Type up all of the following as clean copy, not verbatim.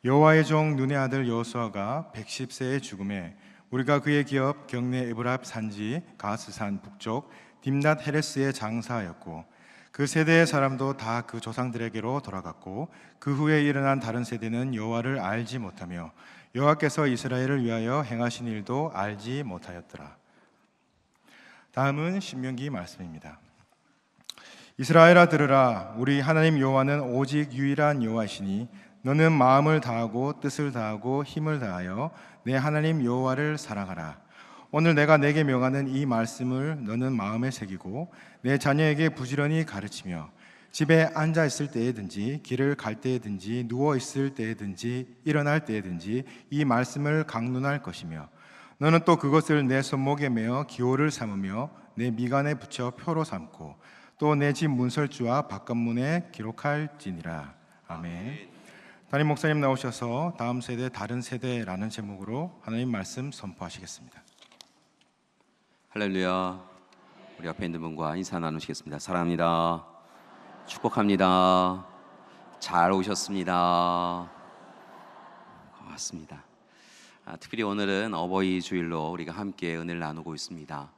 여호와의 종 눈의 아들 여호수아가 110세에 죽음에 우리가 그의 기업 경내 에브랍 산지 가스산 북쪽 딥낫 헤레스에 장사하였고, 그 세대의 사람도 다 그 조상들에게로 돌아갔고, 그 후에 일어난 다른 세대는 여호와를 알지 못하며 여호와께서 이스라엘을 위하여 행하신 일도 알지 못하였더라. 다음은 신명기 말씀입니다. 이스라엘아 들으라. 우리 하나님 여호와는 오직 유일한 여호와시니 너는 마음을 다하고 뜻을 다하고 힘을 다하여 내 하나님 여호와를 사랑하라. 오늘 내가 내게 명하는 이 말씀을 너는 마음에 새기고 내 자녀에게 부지런히 가르치며 집에 앉아 있을 때에든지 길을 갈 때에든지 누워 있을 때에든지 일어날 때에든지 이 말씀을 강론할 것이며, 너는 또 그것을 내 손목에 메어 기호를 삼으며 내 미간에 붙여 표로 삼고 또 내 집 문설주와 바깥문에 기록할지니라. 아멘. 담임 목사님 나오셔서 다음 세대 다른 세대라는 제목으로 하나님 말씀 선포하시겠습니다. 할렐루야. 우리 앞에 있는 분과 인사 나누시겠습니다. 사랑합니다. 축복합니다. 잘 오셨습니다. 고맙습니다. 특별히 오늘은 어버이 주일로 우리가 함께 은혜를 나누고 있습니다.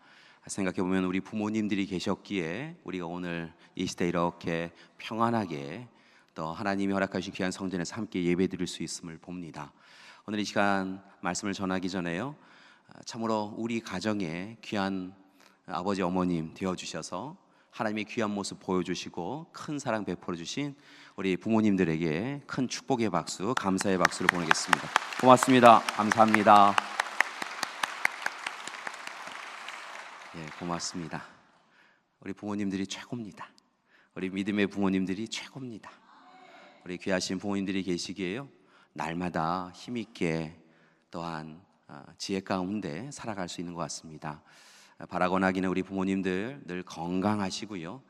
생각해보면 우리 부모님들이 계셨기에 우리가 오늘 이 시대 이렇게 평안하게 또 하나님이 허락하신 귀한 성전에서 함께 예배드릴 수 있음을 봅니다. 오늘 이 시간 말씀을 전하기 전에요, 참으로 우리 가정에 귀한 아버지 어머님 되어주셔서 하나님의 귀한 모습 보여주시고 큰 사랑 베풀어 주신 우리 부모님들에게 큰 축복의 박수, 감사의 박수를 보내겠습니다. 고맙습니다. 감사합니다. 고맙습니다. 우리 부모님들이 최고입니다. 우리 믿음의 부모님들이 최고입니다. 우리 귀하신 부모님들이 계시기에요, 날마다 힘있게 또한 지혜 가운데 살아갈 수 있는 것 같습니다. 바라고 하기는 우리 부모님들 늘 건강하시고요,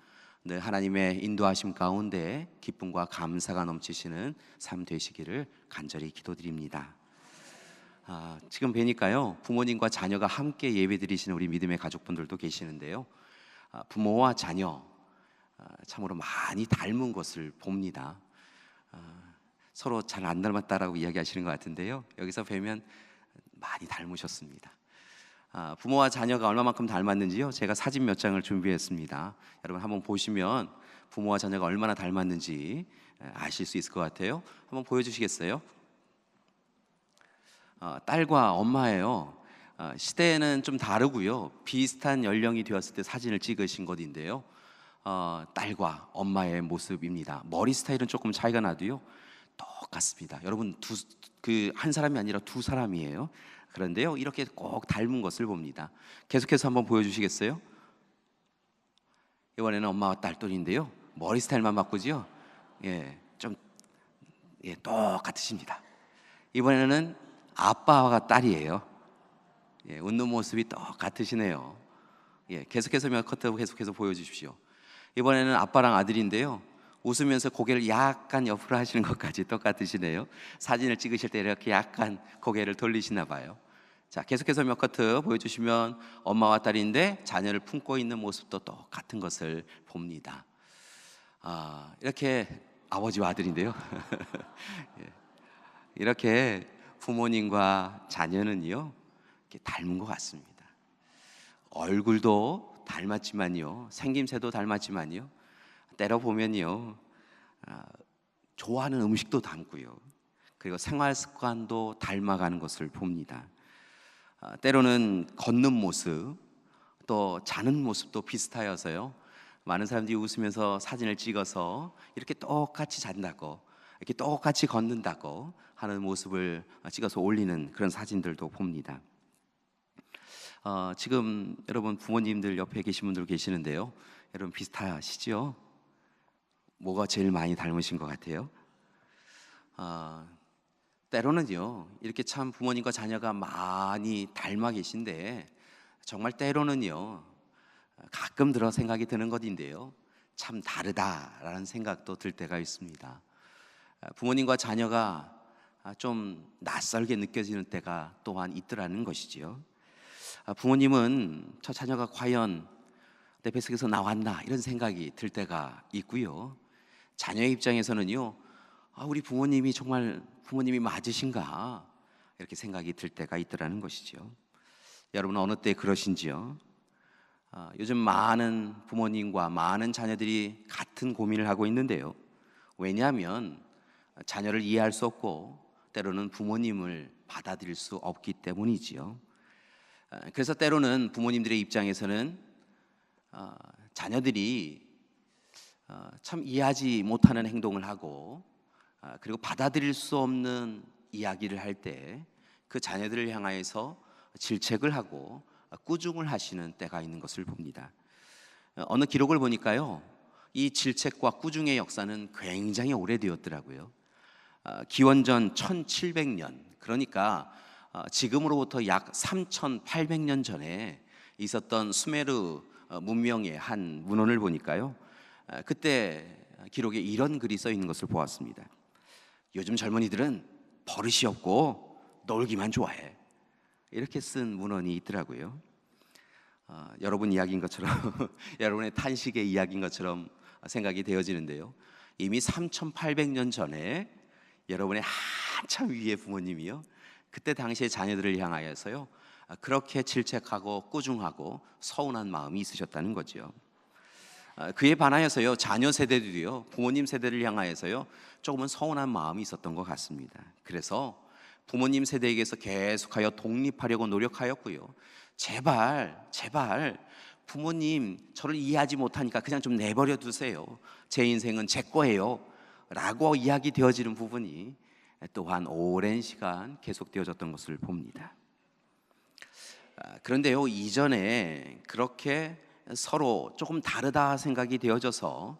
늘 하나님의 인도하심 가운데 기쁨과 감사가 넘치시는 삶 되시기를 간절히 기도드립니다. 지금 뵈니까요, 부모님과 자녀가 함께 예배드리시는 우리 믿음의 가족분들도 계시는데요, 부모와 자녀 참으로 많이 닮은 것을 봅니다. 서로 잘 안 닮았다라고 이야기하시는 것 같은데요, 여기서 뵈면 많이 닮으셨습니다. 부모와 자녀가 얼마만큼 닮았는지요, 제가 사진 몇 장을 준비했습니다. 여러분 한번 보시면 부모와 자녀가 얼마나 닮았는지 아실 수 있을 것 같아요. 한번 보여주시겠어요? 딸과 엄마예요. 시대는 좀 다르고요, 비슷한 연령이 되었을 때 사진을 찍으신 것인데요, 딸과 엄마의 모습입니다. 머리 스타일은 조금 차이가 나도요, 똑같습니다. 여러분 한 사람이 아니라 두 사람이에요. 그런데요, 이렇게 꼭 닮은 것을 봅니다. 계속해서 한번 보여주시겠어요? 이번에는 엄마와 딸돌인데요, 머리 스타일만 바꾸지요. 똑같으십니다. 이번에는 아빠와 딸이에요. 웃는 모습이 똑같으시네요. 계속해서 몇 커트 계속해서 보여주십시오. 이번에는 아빠랑 아들인데요, 웃으면서 고개를 약간 옆으로 하시는 것까지 똑같으시네요. 사진을 찍으실 때 이렇게 약간 고개를 돌리시나 봐요. 자, 계속해서 몇 커트 보여주시면 엄마와 딸인데 자녀를 품고 있는 모습도 똑같은 것을 봅니다. 이렇게 아버지와 아들인데요. 이렇게 부모님과 자녀는요, 이렇게 닮은 것 같습니다. 얼굴도 닮았지만요, 생김새도 닮았지만요, 때로 보면요, 좋아하는 음식도 닮고요, 그리고 생활 습관도 닮아가는 것을 봅니다. 때로는 걷는 모습, 또 자는 모습도 비슷하여서요, 많은 사람들이 웃으면서 사진을 찍어서 이렇게 똑같이 잔다고, 이렇게 똑같이 걷는다고 하는 모습을 찍어서 올리는 그런 사진들도 봅니다. 지금 여러분 부모님들 옆에 계신 분들 계시는데요, 여러분 비슷하시죠? 뭐가 제일 많이 닮으신 것 같아요? 때로는요, 이렇게 참 부모님과 자녀가 많이 닮아 계신데 정말 때로는요, 가끔 들어 생각이 드는 것인데요, 참 다르다라는 생각도 들 때가 있습니다. 부모님과 자녀가 좀 낯설게 느껴지는 때가 또한 있더라는 것이지요. 부모님은 저 자녀가 과연 내 뱃속에서 나왔나 이런 생각이 들 때가 있고요, 자녀의 입장에서는요, 우리 부모님이 정말 부모님이 맞으신가 이렇게 생각이 들 때가 있더라는 것이죠. 여러분 어느 때 그러신지요? 요즘 많은 부모님과 많은 자녀들이 같은 고민을 하고 있는데요. 왜냐하면 자녀를 이해할 수 없고 때로는 부모님을 받아들일 수 없기 때문이지요. 그래서 때로는 부모님들의 입장에서는 자녀들이 참 이해하지 못하는 행동을 하고 그리고 받아들일 수 없는 이야기를 할 때 그 자녀들을 향하여서 질책을 하고 꾸중을 하시는 때가 있는 것을 봅니다. 어느 기록을 보니까요, 이 질책과 꾸중의 역사는 굉장히 오래되었더라고요. 기원전 1700년, 그러니까 지금으로부터 약 3800년 전에 있었던 수메르 문명의 한 문헌을 보니까요, 그때 기록에 이런 글이 써 있는 것을 보았습니다. 요즘 젊은이들은 버릇이 없고 놀기만 좋아해. 이렇게 쓴 문헌이 있더라고요. 여러분 이야기인 것처럼 여러분의 탄식의 이야기인 것처럼 생각이 되어지는데요. 이미 3800년 전에 여러분의 한참 위의 부모님이요, 그때 당시의 자녀들을 향하여서요 그렇게 질책하고 꾸중하고 서운한 마음이 있으셨다는 거죠. 그에 반하여서요 자녀 세대들이요 부모님 세대를 향하여서요 조금은 서운한 마음이 있었던 것 같습니다. 그래서 부모님 세대에게서 계속하여 독립하려고 노력하였고요. 제발 부모님 저를 이해하지 못하니까 그냥 좀 내버려 두세요. 제 인생은 제 거예요 라고 이야기 되어지는 부분이 또한 오랜 시간 계속되어졌던 것을 봅니다. 그런데요, 이전에 그렇게 서로 조금 다르다 생각이 되어져서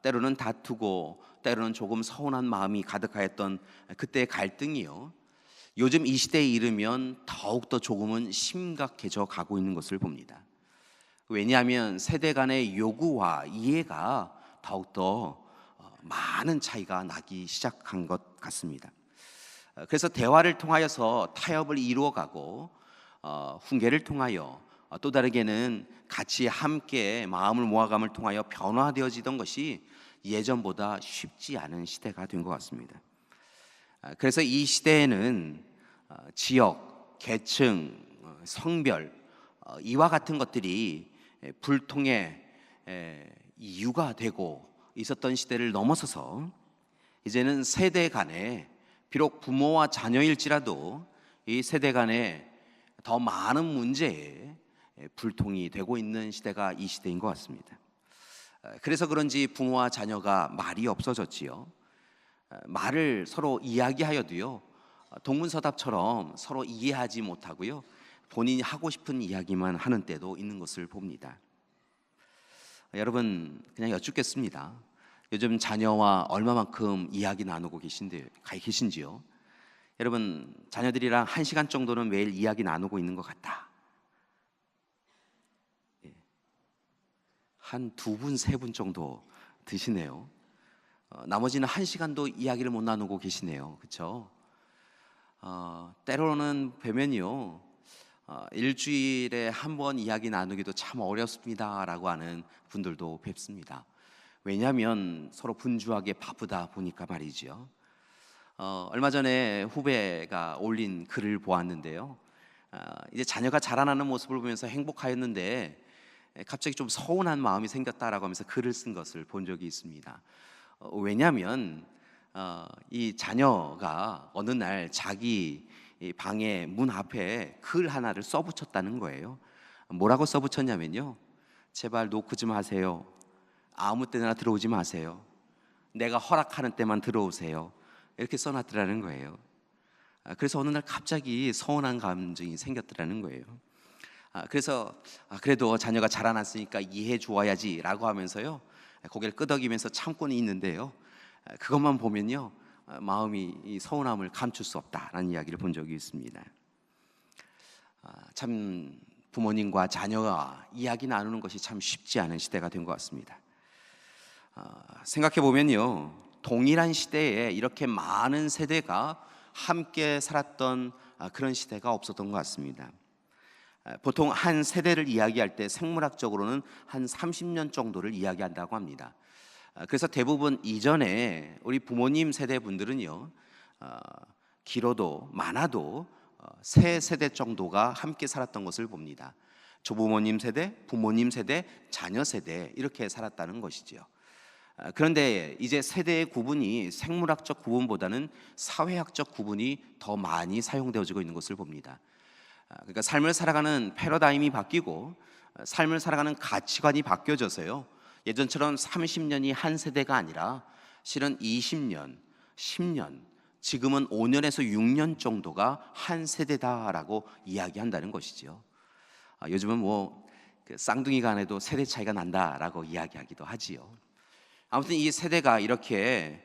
때로는 다투고 때로는 조금 서운한 마음이 가득하였던 그때의 갈등이요, 요즘 이 시대에 이르면 더욱더 조금은 심각해져 가고 있는 것을 봅니다. 왜냐하면 세대 간의 요구와 이해가 더욱더 많은 차이가 나기 시작한 것 같습니다. 그래서 대화를 통하여서 타협을 이루어가고 훈계를 통하여 또 다르게는 같이 함께 마음을 모아감을 통하여 변화되어지던 것이 예전보다 쉽지 않은 시대가 된 것 같습니다. 그래서 이 시대에는 지역, 계층, 성별 이와 같은 것들이 불통의 이유가 되고 있었던 시대를 넘어서서 이제는 세대 간에 비록 부모와 자녀일지라도 이 세대 간에 더 많은 문제에 불통이 되고 있는 시대가 이 시대인 것 같습니다. 그래서 그런지 부모와 자녀가 말이 없어졌지요. 말을 서로 이야기하여도요 동문서답처럼 서로 이해하지 못하고요 본인이 하고 싶은 이야기만 하는 때도 있는 것을 봅니다. 여러분 그냥 여쭙겠습니다. 요즘 자녀와 얼마만큼 이야기 나누고 계신지요? 여러분 자녀들이랑 1시간 정도는 매일 이야기 나누고 있는 것 같다. 한 2분, 3분 정도 드시네요. 나머지는 1시간도 이야기를 못 나누고 계시네요. 그렇죠? 때로는 뵈면요 일주일에 한 번 이야기 나누기도 참 어렵습니다 라고 하는 분들도 뵙습니다. 왜냐하면 서로 분주하게 바쁘다 보니까 말이죠. 얼마 전에 후배가 올린 글을 보았는데요, 이제 자녀가 자라나는 모습을 보면서 행복하였는데 갑자기 좀 서운한 마음이 생겼다라고 하면서 글을 쓴 것을 본 적이 있습니다. 왜냐하면 이 자녀가 어느 날 자기 방의 문 앞에 글 하나를 써붙였다는 거예요. 뭐라고 써붙였냐면요, 제발 노크 좀 하세요. 아무 때나 들어오지 마세요. 내가 허락하는 때만 들어오세요. 이렇게 써놨더라는 거예요. 그래서 어느 날 갑자기 서운한 감정이 생겼더라는 거예요. 그래서 그래도 자녀가 자라났으니까 이해해 주어야지 라고 하면서요 고개를 끄덕이면서 참고는 있는데요, 그것만 보면요 마음이 이 서운함을 감출 수 없다라는 이야기를 본 적이 있습니다. 참 부모님과 자녀가 이야기 나누는 것이 참 쉽지 않은 시대가 된 것 같습니다. 생각해 보면요 동일한 시대에 이렇게 많은 세대가 함께 살았던 그런 시대가 없었던 것 같습니다. 보통 한 세대를 이야기할 때 생물학적으로는 한 30년 정도를 이야기한다고 합니다. 그래서 대부분 이전에 우리 부모님 세대 분들은요 길어도 많아도 세 세대 정도가 함께 살았던 것을 봅니다. 조부모님 세대, 부모님 세대, 자녀 세대 이렇게 살았다는 것이지요. 그런데 이제 세대의 구분이 생물학적 구분보다는 사회학적 구분이 더 많이 사용되어지고 있는 것을 봅니다. 그러니까 삶을 살아가는 패러다임이 바뀌고 삶을 살아가는 가치관이 바뀌어져서요, 예전처럼 30년이 한 세대가 아니라 실은 20년, 10년, 지금은 5년에서 6년 정도가 한 세대다라고 이야기한다는 것이죠. 요즘은 쌍둥이 간에도 세대 차이가 난다라고 이야기하기도 하지요. 아무튼 이 세대가 이렇게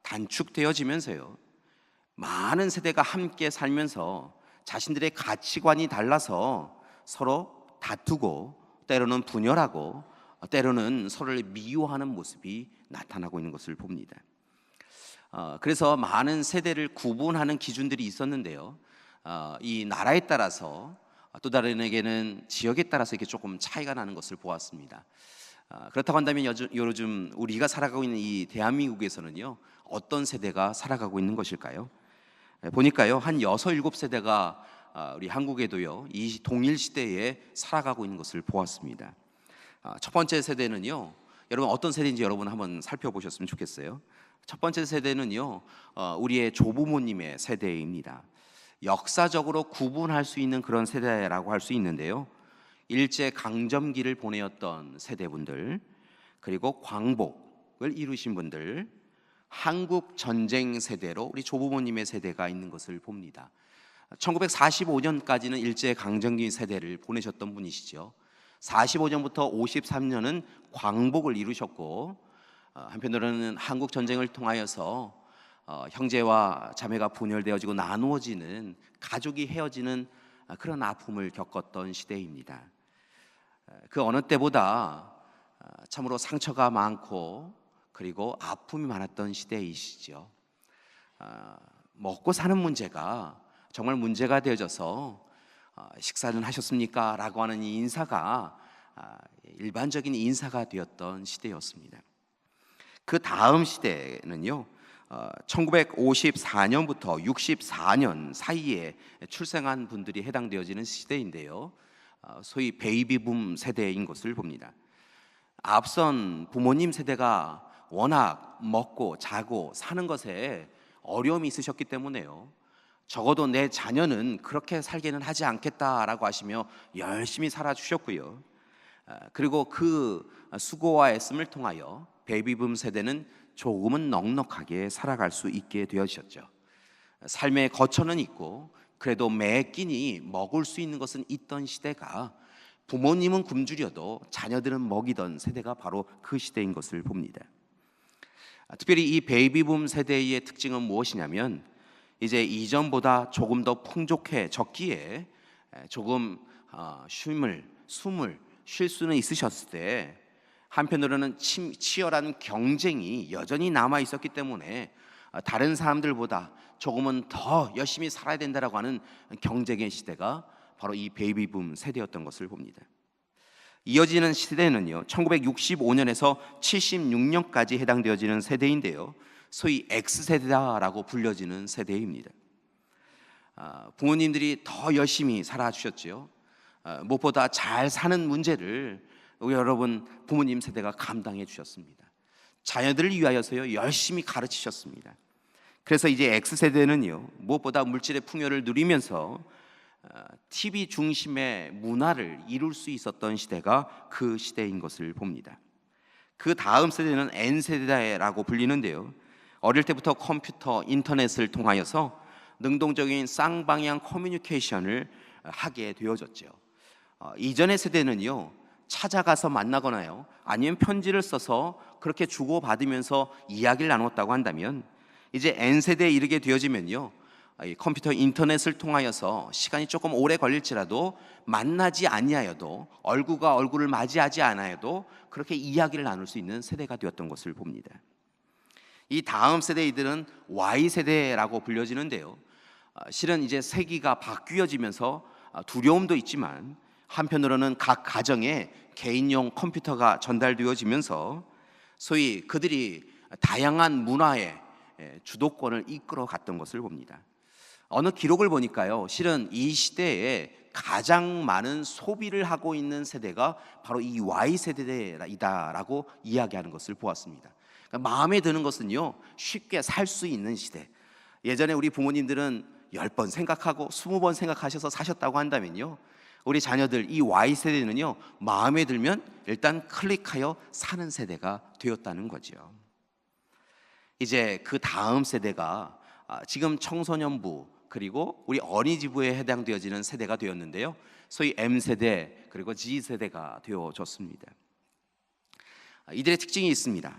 단축되어지면서요, 많은 세대가 함께 살면서 자신들의 가치관이 달라서 서로 다투고 때로는 분열하고 때로는 서로를 미워하는 모습이 나타나고 있는 것을 봅니다. 그래서 많은 세대를 구분하는 기준들이 있었는데요, 이 나라에 따라서 또 다른에게는 지역에 따라서 이렇게 조금 차이가 나는 것을 보았습니다. 그렇다고 한다면 요즘 우리가 살아가고 있는 이 대한민국에서는요, 어떤 세대가 살아가고 있는 것일까요? 보니까요, 한 6, 7세대가 우리 한국에도요, 이 동일 시대에 살아가고 있는 것을 보았습니다. 첫 번째 세대는요, 여러분 어떤 세대인지 여러분 한번 살펴보셨으면 좋겠어요. 첫 번째 세대는요, 우리의 조부모님의 세대입니다. 역사적으로 구분할 수 있는 그런 세대라고 할 수 있는데요, 일제 강점기를 보내었던 세대분들, 그리고 광복을 이루신 분들, 한국 전쟁 세대로 우리 조부모님의 세대가 있는 것을 봅니다. 1945년까지는 일제 강점기 세대를 보내셨던 분이시죠. 45년부터 53년은 광복을 이루셨고, 한편으로는 한국 전쟁을 통하여서 형제와 자매가 분열되어지고 나누어지는, 가족이 헤어지는 그런 아픔을 겪었던 시대입니다. 그 어느 때보다 참으로 상처가 많고 그리고 아픔이 많았던 시대이시죠. 먹고 사는 문제가 정말 문제가 되어져서 식사는 하셨습니까? 라고 하는 이 인사가 일반적인 인사가 되었던 시대였습니다. 그 다음 시대는요, 1954년부터 64년 사이에 출생한 분들이 해당되어지는 시대인데요, 소위 베이비붐 세대인 것을 봅니다. 앞선 부모님 세대가 워낙 먹고 자고 사는 것에 어려움이 있으셨기 때문에요, 적어도 내 자녀는 그렇게 살게는 하지 않겠다라고 하시며 열심히 살아주셨고요, 그리고 그 수고와 애씀을 통하여 베이비붐 세대는 조금은 넉넉하게 살아갈 수 있게 되어졌죠. 삶의 거처는 있고 그래도 매 끼니 먹을 수 있는 것은 있던 시대가, 부모님은 굶주려도 자녀들은 먹이던 세대가 바로 그 시대인 것을 봅니다. 특별히 이 베이비붐 세대의 특징은 무엇이냐면, 이제 이전보다 조금 더 풍족해졌기에 조금 숨을 쉴 수는 있으셨을 때, 한편으로는 치열한 경쟁이 여전히 남아 있었기 때문에 다른 사람들보다 조금은 더 열심히 살아야 된다라고 하는 경쟁의 시대가 바로 이 베이비붐 세대였던 것을 봅니다. 이어지는 시대는요, 1965년에서 76년까지 해당되어지는 세대인데요, 소위 X세대라고 불려지는 세대입니다. 부모님들이 더 열심히 살아주셨지요. 무엇보다 잘 사는 문제를 우리 여러분 부모님 세대가 감당해 주셨습니다. 자녀들을 위하여서요, 열심히 가르치셨습니다. 그래서 이제 X세대는요, 무엇보다 물질의 풍요를 누리면서 TV 중심의 문화를 이룰 수 있었던 시대가 그 시대인 것을 봅니다. 그 다음 세대는 N세대라고 불리는데요, 어릴 때부터 컴퓨터, 인터넷을 통하여서 능동적인 쌍방향 커뮤니케이션을 하게 되어졌죠. 이전의 세대는요, 찾아가서 만나거나요, 아니면 편지를 써서 그렇게 주고받으면서 이야기를 나눴다고 한다면, 이제 N세대에 이르게 되어지면요, 컴퓨터, 인터넷을 통하여서 시간이 조금 오래 걸릴지라도 만나지 아니하여도, 얼굴과 얼굴을 맞이하지 않아도 그렇게 이야기를 나눌 수 있는 세대가 되었던 것을 봅니다. 이 다음 세대이들은 Y세대라고 불려지는데요, 실은 이제 세기가 바뀌어지면서 두려움도 있지만 한편으로는 각 가정에 개인용 컴퓨터가 전달되어지면서 소위 그들이 다양한 문화에 주도권을 이끌어 갔던 것을 봅니다. 어느 기록을 보니까요, 실은 이 시대에 가장 많은 소비를 하고 있는 세대가 바로 이 Y세대이다라고 이야기하는 것을 보았습니다. 그러니까 마음에 드는 것은요, 쉽게 살 수 있는 시대. 예전에 우리 부모님들은 10번 생각하고 20번 생각하셔서 사셨다고 한다면요, 우리 자녀들 이 Y세대는요, 마음에 들면 일단 클릭하여 사는 세대가 되었다는 거죠. 이제 그 다음 세대가 지금 청소년부 그리고 우리 어린이집부에 해당되어지는 세대가 되었는데요, 소위 M세대 그리고 G세대가 되어졌습니다. 이들의 특징이 있습니다.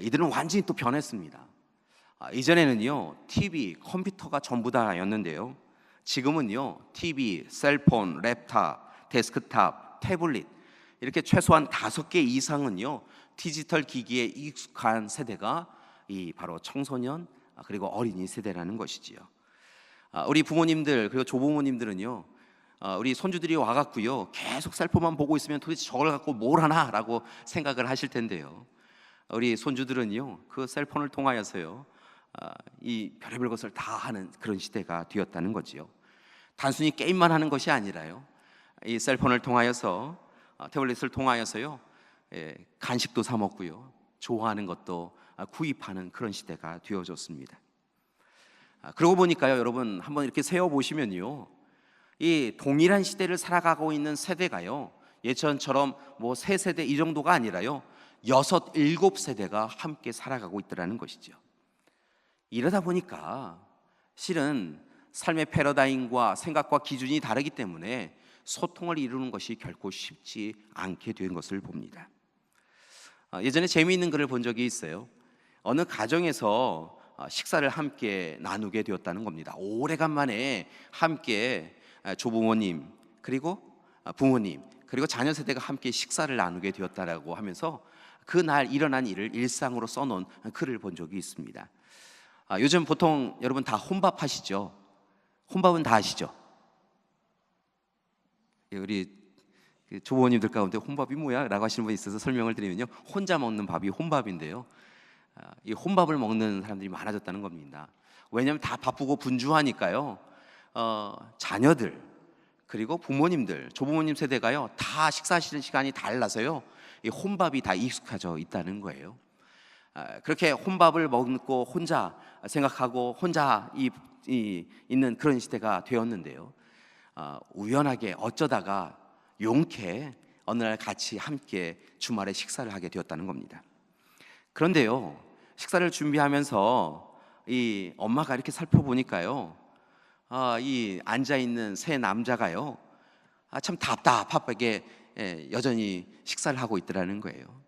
이들은 완전히 또 변했습니다. 이전에는요, TV, 컴퓨터가 전부 다였는데요, 지금은요, TV, 셀폰, 랩탑, 데스크탑, 태블릿 이렇게 최소한 5개 이상은요, 디지털 기기에 익숙한 세대가 이 바로 청소년 그리고 어린이 세대라는 것이지요. 우리 부모님들 그리고 조부모님들은요, 우리 손주들이 와갖고요, 계속 셀폰만 보고 있으면 도대체 저걸 갖고 뭘 하나라고 생각을 하실 텐데요, 우리 손주들은요, 그 셀폰을 통하여서요, 이 별의별 것을 다 하는 그런 시대가 되었다는 거지요. 단순히 게임만 하는 것이 아니라요, 이 셀폰을 통하여서 태블릿을 통하여서요, 간식도 사 먹고요, 좋아하는 것도 구입하는 그런 시대가 되어졌습니다. 그러고 보니까요, 여러분 한번 이렇게 세어 보시면요, 이 동일한 시대를 살아가고 있는 세대가요, 예전처럼 뭐 3세대 이 정도가 아니라요, 6, 7세대가 함께 살아가고 있더라는 것이죠. 이러다 보니까 실은 삶의 패러다임과 생각과 기준이 다르기 때문에 소통을 이루는 것이 결코 쉽지 않게 된 것을 봅니다. 예전에 재미있는 글을 본 적이 있어요. 어느 가정에서 식사를 함께 나누게 되었다는 겁니다. 오래간만에 함께 조부모님 그리고 부모님 그리고 자녀 세대가 함께 식사를 나누게 되었다라고 하면서 그날 일어난 일을 일상으로 써놓은 글을 본 적이 있습니다. 요즘 보통 여러분 다 혼밥 하시죠? 혼밥은 다 아시죠? 우리 조부모님들 가운데 혼밥이 뭐야? 라고 하시는 분이 있어서 설명을 드리면요, 혼자 먹는 밥이 혼밥인데요, 이 혼밥을 먹는 사람들이 많아졌다는 겁니다. 왜냐하면 다 바쁘고 분주하니까요, 자녀들 그리고 부모님들, 조부모님 세대가요, 다 식사하시는 시간이 달라서요, 이 혼밥이 다 익숙해져 있다는 거예요. 그렇게 혼밥을 먹고 혼자 생각하고 혼자 있는 그런 시대가 되었는데요, 우연하게 어쩌다가 용케 어느 날 같이 함께 주말에 식사를 하게 되었다는 겁니다. 그런데요, 식사를 준비하면서 이 엄마가 이렇게 살펴보니까요, 이 앉아있는 세 남자가요, 참 답답하게 여전히 식사를 하고 있더라는 거예요.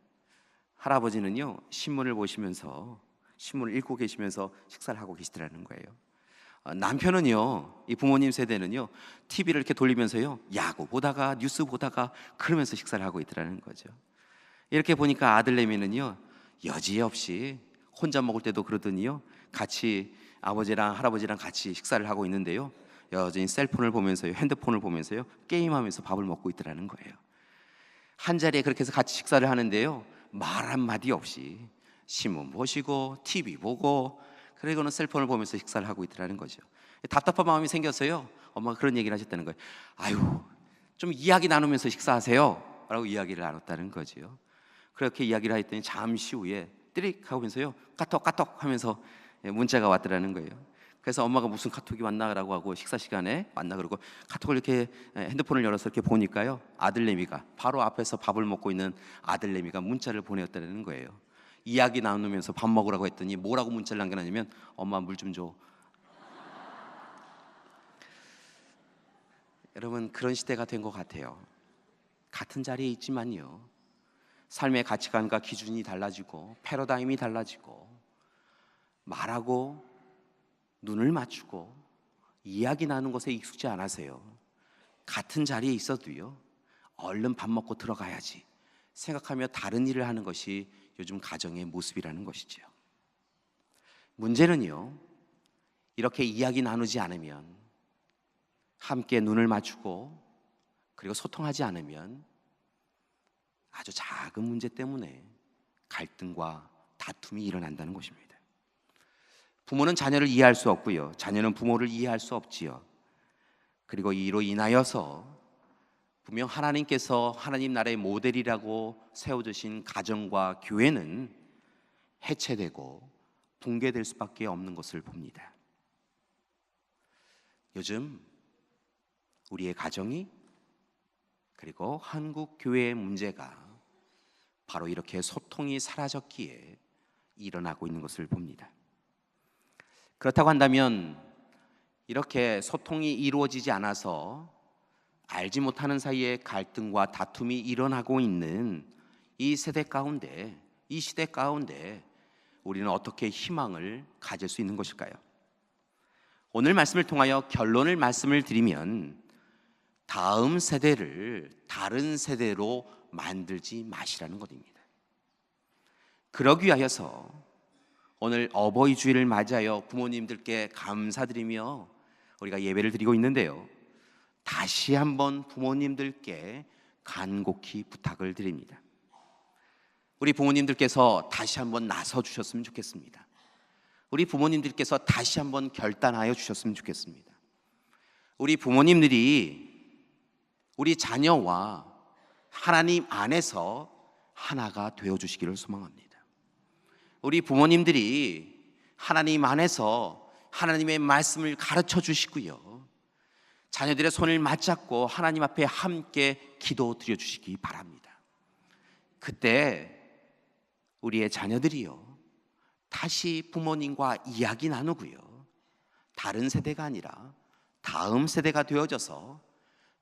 할아버지는요, 신문을 보시면서 신문을 읽고 계시면서 식사를 하고 계시더라는 거예요. 남편은요, 이 부모님 세대는요, TV를 이렇게 돌리면서요, 야구 보다가 뉴스 보다가 그러면서 식사를 하고 있더라는 거죠. 이렇게 보니까 아들내미는요, 여지없이 혼자 먹을 때도 그러더니요, 같이 아버지랑 할아버지랑 같이 식사를 하고 있는데요, 여전히 셀폰을 보면서요, 핸드폰을 보면서요, 게임하면서 밥을 먹고 있더라는 거예요. 한 자리에 그렇게 해서 같이 식사를 하는데요, 말 한마디 없이 신문 보시고 TV 보고 그리고는 셀폰을 보면서 식사를 하고 있더라는 거죠. 답답한 마음이 생겼어요. 엄마가 그런 얘기를 하셨다는 거예요. 아유, 좀 이야기 나누면서 식사하세요 라고 이야기를 나눴다는 거죠. 그렇게 이야기를 했더니 잠시 후에 띠릭 하면서요, 까톡 하면서 문자가 왔더라는 거예요. 그래서 엄마가 무슨 카톡이 왔나라고 하고 식사 시간에 왔나 그러고 카톡을 이렇게 핸드폰을 열어서 이렇게 보니까요, 아들내미가 바로 앞에서 밥을 먹고 있는 아들내미가 문자를 보내었다는 거예요. 이야기 나누면서 밥 먹으라고 했더니 뭐라고 문자를 남겨놨냐면, 엄마 물 좀 줘. 여러분, 그런 시대가 된 것 같아요. 같은 자리에 있지만요, 삶의 가치관과 기준이 달라지고 패러다임이 달라지고 말하고 눈을 맞추고 이야기 나누는 것에 익숙지 않아서요, 같은 자리에 있어도요, 얼른 밥 먹고 들어가야지 생각하며 다른 일을 하는 것이 요즘 가정의 모습이라는 것이죠. 문제는요, 이렇게 이야기 나누지 않으면, 함께 눈을 맞추고 그리고 소통하지 않으면 아주 작은 문제 때문에 갈등과 다툼이 일어난다는 것입니다. 부모는 자녀를 이해할 수 없고요. 자녀는 부모를 이해할 수 없지요. 그리고 이로 인하여서 분명 하나님께서 하나님 나라의 모델이라고 세워주신 가정과 교회는 해체되고 붕괴될 수밖에 없는 것을 봅니다. 요즘 우리의 가정이 그리고 한국 교회의 문제가 바로 이렇게 소통이 사라졌기에 일어나고 있는 것을 봅니다. 그렇다고 한다면 이렇게 소통이 이루어지지 않아서 알지 못하는 사이에 갈등과 다툼이 일어나고 있는 이 세대 가운데, 이 시대 가운데 우리는 어떻게 희망을 가질 수 있는 것일까요? 오늘 말씀을 통하여 결론을 말씀을 드리면 다음 세대를 다른 세대로 만들지 마시라는 것입니다. 그러기 위하여서 오늘 어버이 주일을 맞이하여 부모님들께 감사드리며 우리가 예배를 드리고 있는데요, 다시 한번 부모님들께 간곡히 부탁을 드립니다. 우리 부모님들께서 다시 한번 나서 주셨으면 좋겠습니다. 우리 부모님들께서 다시 한번 결단하여 주셨으면 좋겠습니다. 우리 부모님들이 우리 자녀와 하나님 안에서 하나가 되어주시기를 소망합니다. 우리 부모님들이 하나님 안에서 하나님의 말씀을 가르쳐 주시고요, 자녀들의 손을 맞잡고 하나님 앞에 함께 기도 드려 주시기 바랍니다. 그때 우리의 자녀들이요 다시 부모님과 이야기 나누고요, 다른 세대가 아니라 다음 세대가 되어져서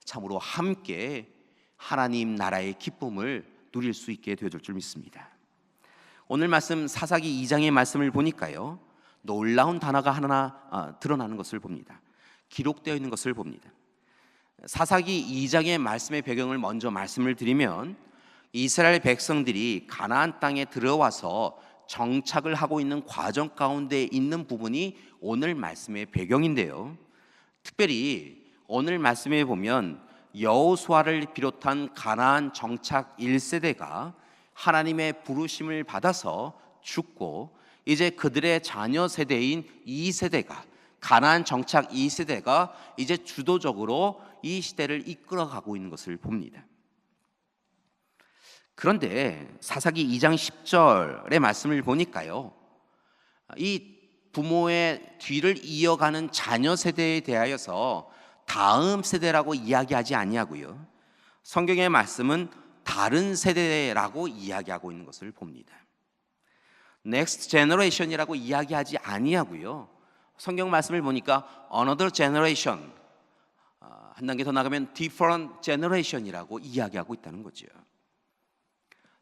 참으로 함께 하나님 나라의 기쁨을 누릴 수 있게 되어줄 줄 믿습니다. 오늘 말씀 사사기 2장의 말씀을 보니까요, 놀라운 단어가 하나 드러나는 것을 봅니다. 기록되어 있는 것을 봅니다. 사사기 2장의 말씀의 배경을 먼저 말씀을 드리면, 이스라엘 백성들이 가나안 땅에 들어와서 정착을 하고 있는 과정 가운데 있는 부분이 오늘 말씀의 배경인데요, 특별히 오늘 말씀에 보면 여호수아를 비롯한 가나안 정착 1세대가 하나님의 부르심을 받아서 죽고, 이제 그들의 자녀 세대인 2세대가, 가나안 정착 2세대가 이제 주도적으로 이 시대를 이끌어가고 있는 것을 봅니다. 그런데 사사기 2장 10절의 말씀을 보니까요, 이 부모의 뒤를 이어가는 자녀 세대에 대하여서 다음 세대라고 이야기하지 아니하고요, 성경의 말씀은 다른 세대라고 이야기하고 있는 것을 봅니다. Next generation이라고 이야기하지 아니하고요, 성경 말씀을 보니까 another generation, 한 단계 더 나가면 different generation이라고 이야기하고 있다는 거죠.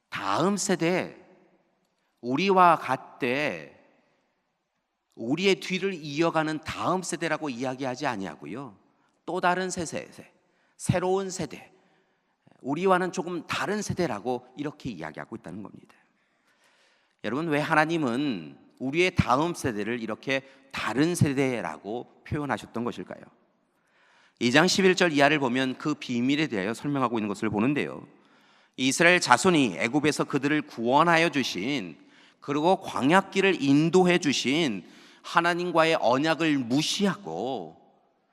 다음 세대, 우리와 같되 우리의 뒤를 이어가는 다음 세대라고 이야기하지 아니하고요, 또 다른 세대, 새로운 세대, 우리와는 조금 다른 세대라고 이렇게 이야기하고 있다는 겁니다. 여러분, 왜 하나님은 우리의 다음 세대를 이렇게 다른 세대라고 표현하셨던 것일까요? 2장 11절 이하를 보면 그 비밀에 대하여 설명하고 있는 것을 보는데요, 이스라엘 자손이 애굽에서 그들을 구원하여 주신, 그리고 광야길을 인도해 주신 하나님과의 언약을 무시하고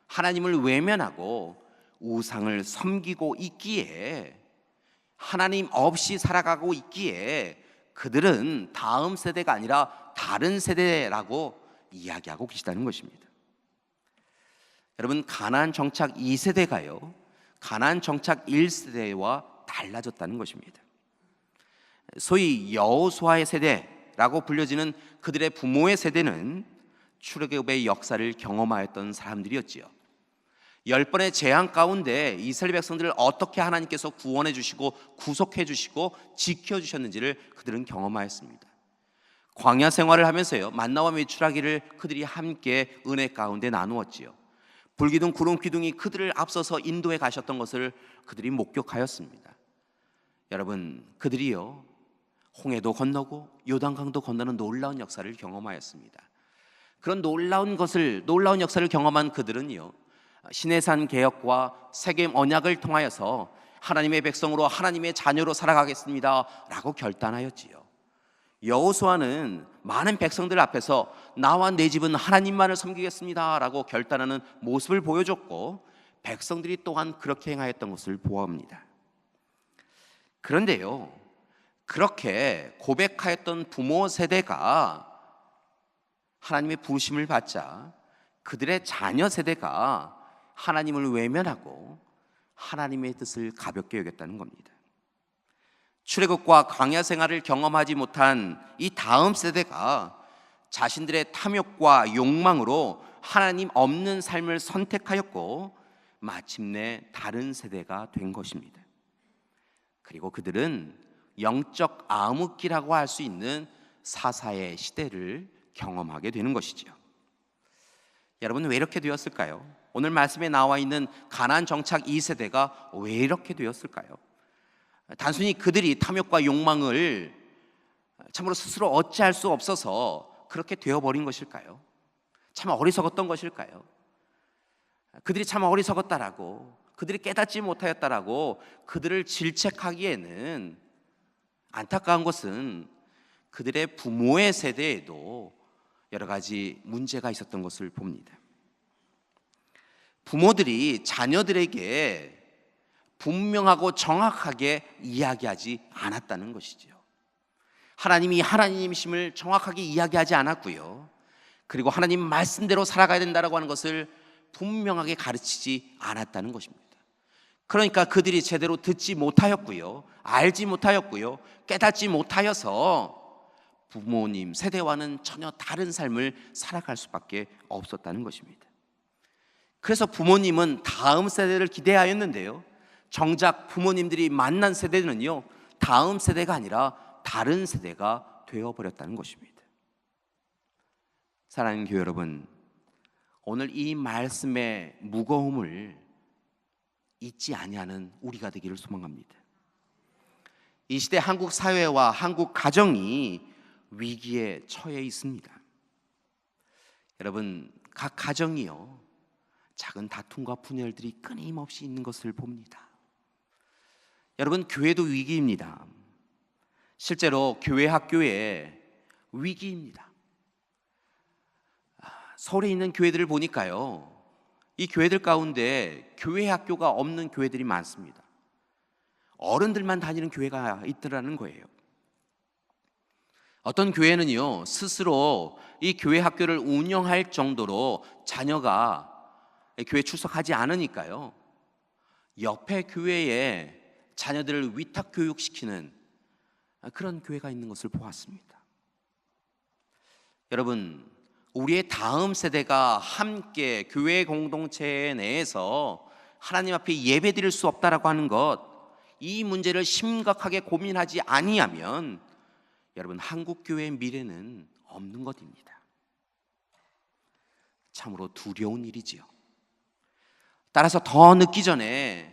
하나님을 외면하고 우상을 섬기고 있기에, 하나님 없이 살아가고 있기에 그들은 다음 세대가 아니라 다른 세대라고 이야기하고 계시다는 것입니다. 여러분, 가나안 정착 2세대가요 가나안 정착 1세대와 달라졌다는 것입니다. 소위 여호수아의 세대라고 불려지는 그들의 부모의 세대는 출애굽의 역사를 경험하였던 사람들이었지요. 10번의 재앙 가운데 이스라엘 백성들을 어떻게 하나님께서 구원해 주시고 구속해 주시고 지켜 주셨는지를 그들은 경험하였습니다. 광야 생활을 하면서요, 만나와 메추라기를 그들이 함께 은혜 가운데 나누었지요. 불기둥 구름 기둥이 그들을 앞서서 인도해 가셨던 것을 그들이 목격하였습니다. 여러분, 그들이요 홍해도 건너고 요단강도 건너는 놀라운 역사를 경험하였습니다. 그런 놀라운 역사를 경험한 그들은요, 시내산 개혁과 세겜 언약을 통하여서 하나님의 백성으로, 하나님의 자녀로 살아가겠습니다 라고 결단하였지요. 여호수아는 많은 백성들 앞에서 나와 내 집은 하나님만을 섬기겠습니다라고 결단하는 모습을 보여줬고, 백성들이 또한 그렇게 행하였던 것을 보아합니다. 그런데요, 그렇게 고백하였던 부모 세대가 하나님의 부르심을 받자 그들의 자녀 세대가 하나님을 외면하고 하나님의 뜻을 가볍게 여겼다는 겁니다. 출애굽과 광야 생활을 경험하지 못한 이 다음 세대가 자신들의 탐욕과 욕망으로 하나님 없는 삶을 선택하였고, 마침내 다른 세대가 된 것입니다. 그리고 그들은 영적 암흑기라고 할 수 있는 사사의 시대를 경험하게 되는 것이죠. 여러분, 왜 이렇게 되었을까요? 오늘 말씀에 나와 있는 가나안 정착 2세대가 왜 이렇게 되었을까요? 단순히 그들이 탐욕과 욕망을 참으로 스스로 어찌할 수 없어서 그렇게 되어버린 것일까요? 참 어리석었던 것일까요? 그들이 참 어리석었다라고, 그들이 깨닫지 못하였다라고 그들을 질책하기에는, 안타까운 것은 그들의 부모의 세대에도 여러 가지 문제가 있었던 것을 봅니다. 부모들이 자녀들에게 분명하고 정확하게 이야기하지 않았다는 것이죠. 하나님이 하나님이심을 정확하게 이야기하지 않았고요, 그리고 하나님 말씀대로 살아가야 된다고 하는 것을 분명하게 가르치지 않았다는 것입니다. 그러니까 그들이 제대로 듣지 못하였고요, 알지 못하였고요, 깨닫지 못하여서 부모님 세대와는 전혀 다른 삶을 살아갈 수밖에 없었다는 것입니다. 그래서 부모님은 다음 세대를 기대하였는데요, 정작 부모님들이 만난 세대는요, 다음 세대가 아니라 다른 세대가 되어버렸다는 것입니다. 사랑하는 교회 여러분, 오늘 이 말씀의 무거움을 잊지 아니하는 우리가 되기를 소망합니다. 이 시대 한국 사회와 한국 가정이 위기에 처해 있습니다. 여러분, 각 가정이요, 작은 다툼과 분열들이 끊임없이 있는 것을 봅니다. 여러분, 교회도 위기입니다. 실제로 교회 학교에 위기입니다. 서울에 있는 교회들을 보니까요, 이 교회들 가운데 교회 학교가 없는 교회들이 많습니다. 어른들만 다니는 교회가 있더라는 거예요. 어떤 교회는요, 스스로 이 교회 학교를 운영할 정도로 자녀가 교회 출석하지 않으니까요, 옆에 교회에 자녀들을 위탁 교육시키는 그런 교회가 있는 것을 보았습니다. 여러분, 우리의 다음 세대가 함께 교회 공동체 내에서 하나님 앞에 예배드릴 수 없다라고 하는 것, 이 문제를 심각하게 고민하지 아니하면 여러분, 한국 교회의 미래는 없는 것입니다. 참으로 두려운 일이지요. 따라서 더 늦기 전에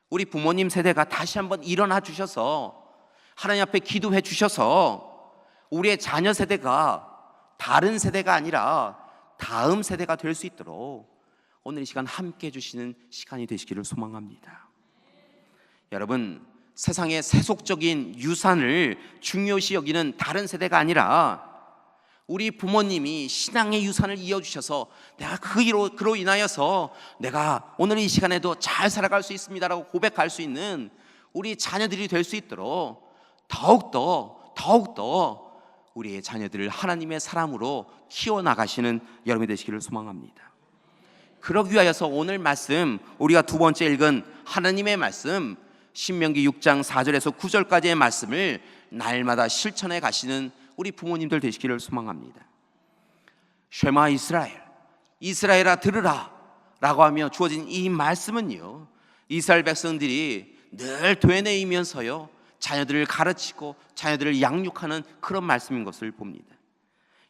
우리 부모님 세대가 다시 한번 일어나 주셔서 하나님 앞에 기도해 주셔서 우리의 자녀 세대가 다른 세대가 아니라 다음 세대가 될 수 있도록 오늘 이 시간 함께 해주시는 시간이 되시기를 소망합니다. 여러분, 세상의 세속적인 유산을 중요시 여기는 다른 세대가 아니라 우리 부모님이 신앙의 유산을 이어주셔서 내가 그로 인하여서 내가 오늘 이 시간에도 잘 살아갈 수 있습니다라고 고백할 수 있는 우리 자녀들이 될 수 있도록 더욱더 우리의 자녀들을 하나님의 사람으로 키워나가시는 여러분이 되시기를 소망합니다. 그러기 위하여서 오늘 말씀, 우리가 두 번째 읽은 하나님의 말씀, 신명기 6장 4절에서 9절까지의 말씀을 날마다 실천해 가시는 우리 부모님들 되시기를 소망합니다. 쉐마 이스라엘, 이스라엘아 들으라 라고 하며 주어진 이 말씀은요, 이스라엘 백성들이 늘 되뇌이면서요 자녀들을 가르치고 자녀들을 양육하는 그런 말씀인 것을 봅니다.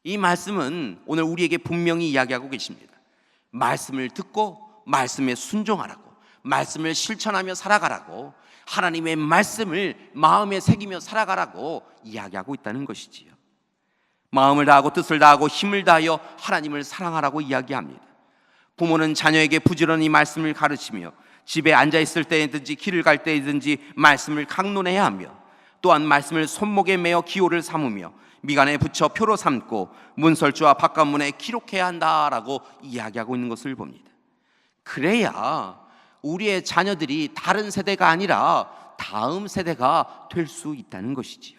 이 말씀은 오늘 우리에게 분명히 이야기하고 계십니다. 말씀을 듣고 말씀에 순종하라고, 말씀을 실천하며 살아가라고, 하나님의 말씀을 마음에 새기며 살아가라고 이야기하고 있다는 것이지요. 마음을 다하고 뜻을 다하고 힘을 다하여 하나님을 사랑하라고 이야기합니다. 부모는 자녀에게 부지런히 말씀을 가르치며 집에 앉아있을 때든지 길을 갈 때든지 말씀을 강론해야 하며, 또한 말씀을 손목에 매어 기호를 삼으며 미간에 붙여 표로 삼고 문설주와 바깥문에 기록해야 한다라고 이야기하고 있는 것을 봅니다. 그래야 우리의 자녀들이 다른 세대가 아니라 다음 세대가 될 수 있다는 것이지요.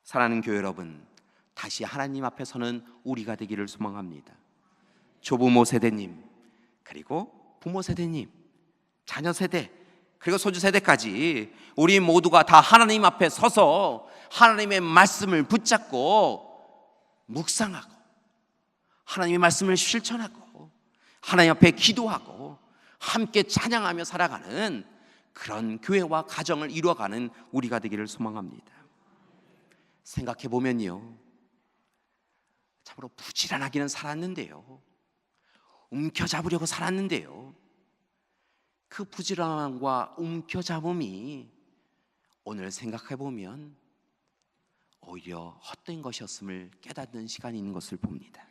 사랑하는 교회 여러분, 다시 하나님 앞에 서는 우리가 되기를 소망합니다. 조부모 세대님, 그리고 부모 세대님, 자녀 세대, 그리고 손주 세대까지 우리 모두가 다 하나님 앞에 서서 하나님의 말씀을 붙잡고 묵상하고 하나님의 말씀을 실천하고 하나님 앞에 기도하고 함께 찬양하며 살아가는 그런 교회와 가정을 이루어가는 우리가 되기를 소망합니다. 생각해 보면요, 참으로 부지런하기는 살았는데요, 움켜잡으려고 살았는데요, 그 부지런함과 움켜잡음이 오늘 생각해 보면 오히려 헛된 것이었음을 깨닫는 시간이 있는 것을 봅니다.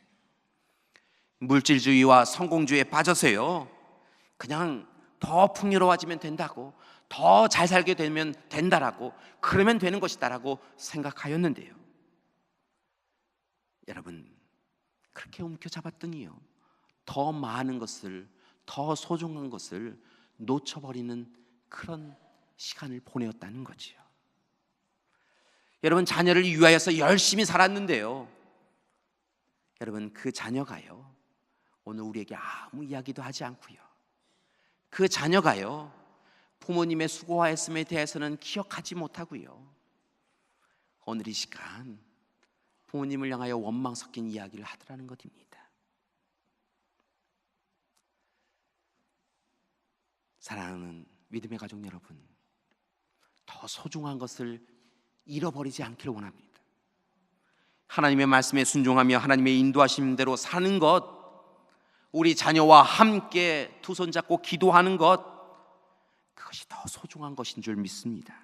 물질주의와 성공주의에 빠져서요, 그냥 더 풍요로워지면 된다고, 더 잘 살게 되면 된다라고, 그러면 되는 것이다라고 생각하였는데요, 여러분, 그렇게 움켜잡았더니요, 더 많은 것을, 더 소중한 것을 놓쳐버리는 그런 시간을 보내었다는 거지요. 여러분, 자녀를 위하여서 열심히 살았는데요, 여러분, 그 자녀가요, 오늘 우리에게 아무 이야기도 하지 않고요, 그 자녀가요, 부모님의 수고하였음에 대해서는 기억하지 못하고요, 오늘 이 시간 부모님을 향하여 원망 섞인 이야기를 하더라는 것입니다. 사랑하는 믿음의 가족 여러분, 더 소중한 것을 잃어버리지 않기를 원합니다. 하나님의 말씀에 순종하며 하나님의 인도하심대로 사는 것, 우리 자녀와 함께 두 손 잡고 기도하는 것, 그것이 더 소중한 것인 줄 믿습니다.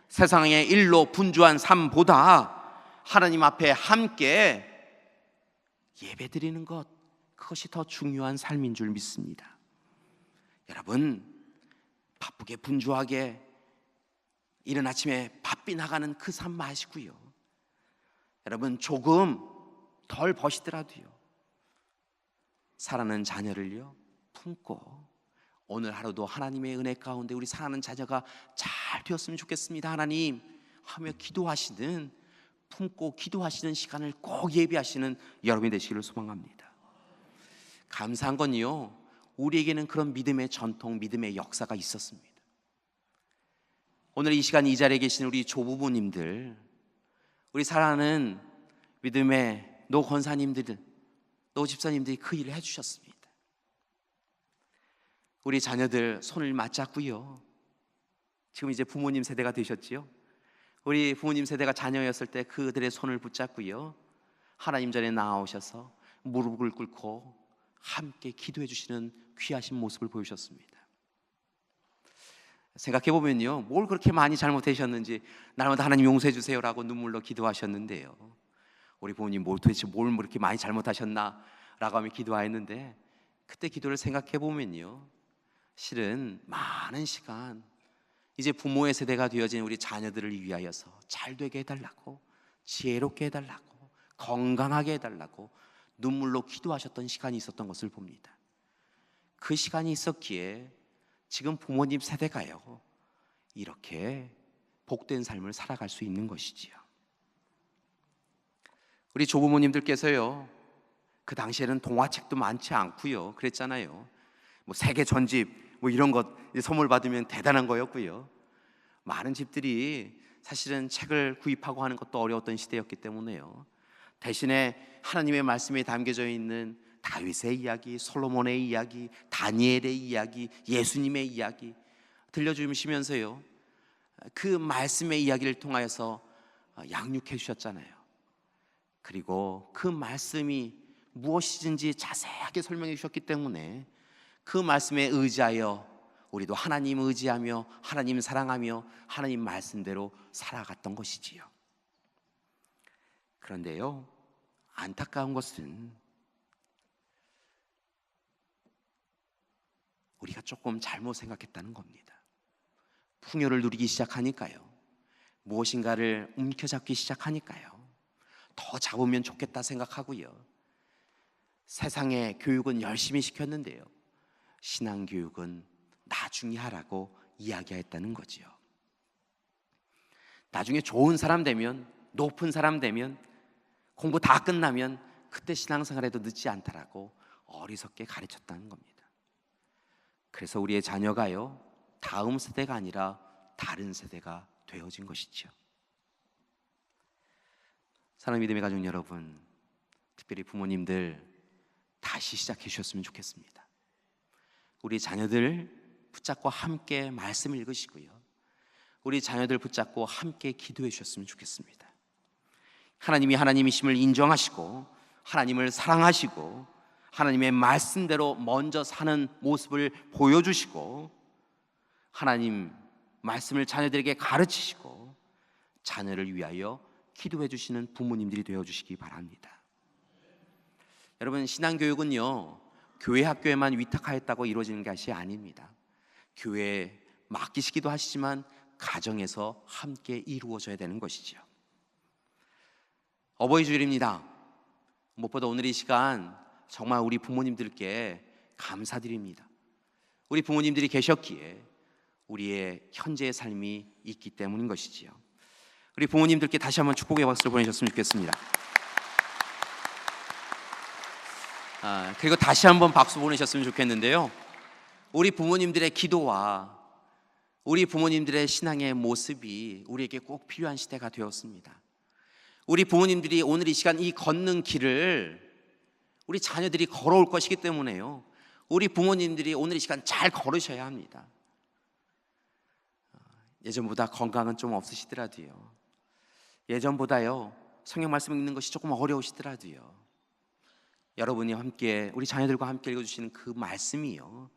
세상의 일로 분주한 삶보다 하나님 앞에 함께 예배드리는 것, 그것이 더 중요한 삶인 줄 믿습니다. 여러분, 바쁘게 분주하게 이른 아침에 바삐 나가는 그 삶 마시고요, 여러분, 조금 덜 버시더라도요, 사랑하는 자녀를요 품고 오늘 하루도 하나님의 은혜 가운데 우리 사랑하는 자녀가 잘 되었으면 좋겠습니다, 하나님 하며 기도하시는, 품고 기도하시는 시간을 꼭 예비하시는 여러분이 되시기를 소망합니다. 감사한 건요, 우리에게는 그런 믿음의 전통, 믿음의 역사가 있었습니다. 오늘 이 시간 이 자리에 계신 우리 조부모님들, 우리 사랑하는 믿음의 노 권사님들, 노 집사님들이 그 일을 해주셨습니다. 우리 자녀들 손을 맞잡고요, 지금 이제 부모님 세대가 되셨지요. 우리 부모님 세대가 자녀였을 때 그들의 손을 붙잡고요, 하나님 전에 나아오셔서 무릎을 꿇고 함께 기도해 주시는 귀하신 모습을 보여주셨습니다. 생각해 보면요, 뭘 그렇게 많이 잘못하셨는지 날마다 하나님 용서해 주세요라고 눈물로 기도하셨는데요, 우리 부모님 도대체 뭘 그렇게 많이 잘못하셨나 라고 하며 기도하였는데, 그때 기도를 생각해 보면요, 실은 많은 시간 이제 부모의 세대가 되어진 우리 자녀들을 위하여서 잘 되게 해달라고, 지혜롭게 해달라고, 건강하게 해달라고 눈물로 기도하셨던 시간이 있었던 것을 봅니다. 그 시간이 있었기에 지금 부모님 세대가요, 이렇게 복된 삶을 살아갈 수 있는 것이지요. 우리 조부모님들께서요, 그 당시에는 동화책도 많지 않고요, 그랬잖아요. 뭐 세계 전집 뭐 이런 것 선물 받으면 대단한 거였고요, 많은 집들이 사실은 책을 구입하고 하는 것도 어려웠던 시대였기 때문에요, 대신에 하나님의 말씀에 담겨져 있는 다윗의 이야기, 솔로몬의 이야기, 다니엘의 이야기, 예수님의 이야기 들려주시면서요, 그 말씀의 이야기를 통하여서 양육해 주셨잖아요. 그리고 그 말씀이 무엇이든지 자세하게 설명해 주셨기 때문에 그 말씀에 의지하여 우리도 하나님 의지하며 하나님 사랑하며 하나님 말씀대로 살아갔던 것이지요. 그런데요, 안타까운 것은 우리가 조금 잘못 생각했다는 겁니다. 풍요를 누리기 시작하니까요, 무엇인가를 움켜잡기 시작하니까요, 더 잡으면 좋겠다 생각하고요, 세상의 교육은 열심히 시켰는데요, 신앙교육은 나중에 하라고 이야기했다는 거지요. 나중에 좋은 사람 되면, 높은 사람 되면, 공부 다 끝나면 그때 신앙생활에도 늦지 않다라고 어리석게 가르쳤다는 겁니다. 그래서 우리의 자녀가요, 다음 세대가 아니라 다른 세대가 되어진 것이죠. 사랑하는 믿음의 가족 여러분, 특별히 부모님들 다시 시작해 주셨으면 좋겠습니다. 우리 자녀들 붙잡고 함께 말씀 읽으시고요, 우리 자녀들 붙잡고 함께 기도해 주셨으면 좋겠습니다. 하나님이 하나님이심을 인정하시고 하나님을 사랑하시고 하나님의 말씀대로 먼저 사는 모습을 보여주시고 하나님 말씀을 자녀들에게 가르치시고 자녀를 위하여 기도해 주시는 부모님들이 되어주시기 바랍니다. 여러분, 신앙교육은요, 교회 학교에만 위탁하였다고 이루어지는 것이 아닙니다. 교회에 맡기시기도 하시지만 가정에서 함께 이루어져야 되는 것이죠. 어버이 주일입니다. 무엇보다 오늘 이 시간 정말 우리 부모님들께 감사드립니다. 우리 부모님들이 계셨기에 우리의 현재의 삶이 있기 때문인 것이지요. 우리 부모님들께 다시 한번 축복의 박수를 보내셨으면 좋겠습니다. 그리고 다시 한번 박수 보내셨으면 좋겠는데요, 우리 부모님들의 기도와 우리 부모님들의 신앙의 모습이 우리에게 꼭 필요한 시대가 되었습니다. 우리 부모님들이 오늘 이 시간 이 걷는 길을 우리 자녀들이 걸어올 것이기 때문에요, 우리 부모님들이 오늘 이 시간 잘 걸으셔야 합니다. 예전보다 건강은 좀 없으시더라도요, 예전보다요 성경 말씀 읽는 것이 조금 어려우시더라도요, 여러분이 함께 우리 자녀들과 함께 읽어주시는 그 말씀이요,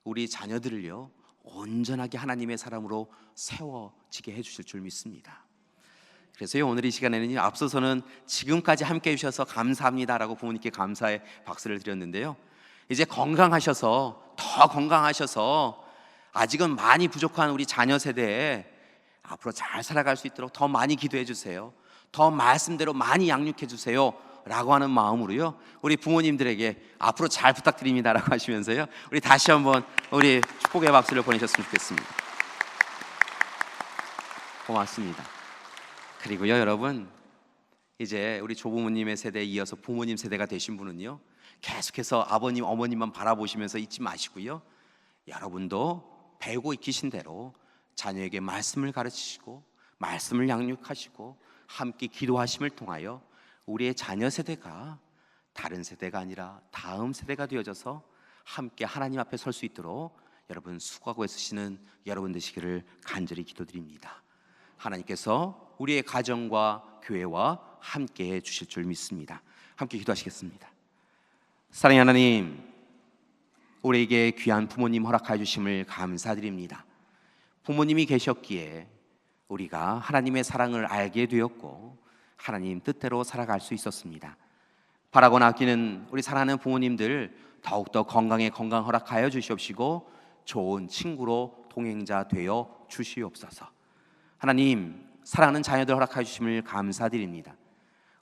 우리 자녀들을요 온전하게 하나님의 사람으로 세워지게 해주실 줄 믿습니다. 그래서요, 오늘 이 시간에는 앞서서는 지금까지 함께 해주셔서 감사합니다라고 부모님께 감사의 박수를 드렸는데요, 이제 건강하셔서, 더 건강하셔서 아직은 많이 부족한 우리 자녀 세대에 앞으로 잘 살아갈 수 있도록 더 많이 기도해 주세요, 더 말씀대로 많이 양육해 주세요 라고 하는 마음으로요, 우리 부모님들에게 앞으로 잘 부탁드립니다 라고 하시면서요, 우리 다시 한번 우리 축복의 박수를 보내셨으면 좋겠습니다. 고맙습니다. 그리고요, 여러분, 이제 우리 조부모님의 세대에 이어서 부모님 세대가 되신 분은요, 계속해서 아버님, 어머님만 바라보시면서 잊지 마시고요, 여러분도 배우고 익히신 대로 자녀에게 말씀을 가르치시고 말씀을 양육하시고 함께 기도하심을 통하여 우리의 자녀 세대가 다른 세대가 아니라 다음 세대가 되어져서 함께 하나님 앞에 설 수 있도록 여러분 수고하고 애쓰시는 여러분 되시기를 간절히 기도드립니다. 하나님께서 우리의 가정과 교회와 함께 해 주실 줄 믿습니다. 함께 기도하시겠습니다. 사랑의 하나님, 우리에게 귀한 부모님 허락하여 주심을 감사드립니다. 부모님이 계셨기에 우리가 하나님의 사랑을 알게 되었고 하나님 뜻대로 살아갈 수 있었습니다. 바라고 아끼는 우리 사랑하는 부모님들 더욱더 건강 허락하여 주시옵시고 좋은 친구로 동행자 되어 주시옵소서. 하나님, 사랑하는 자녀들 허락하여 주심을 감사드립니다.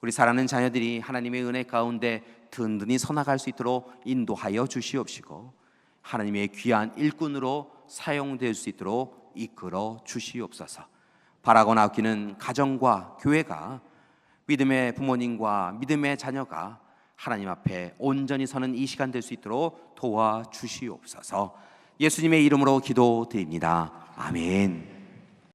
우리 사랑하는 자녀들이 하나님의 은혜 가운데 든든히 서나갈 수 있도록 인도하여 주시옵시고 하나님의 귀한 일꾼으로 사용될 수 있도록 이끌어 주시옵소서. 바라고 아끼는 가정과 교회가 믿음의 부모님과 믿음의 자녀가 하나님 앞에 온전히 서는 이 시간 될 수 있도록 도와주시옵소서. 예수님의 이름으로 기도드립니다. 아멘.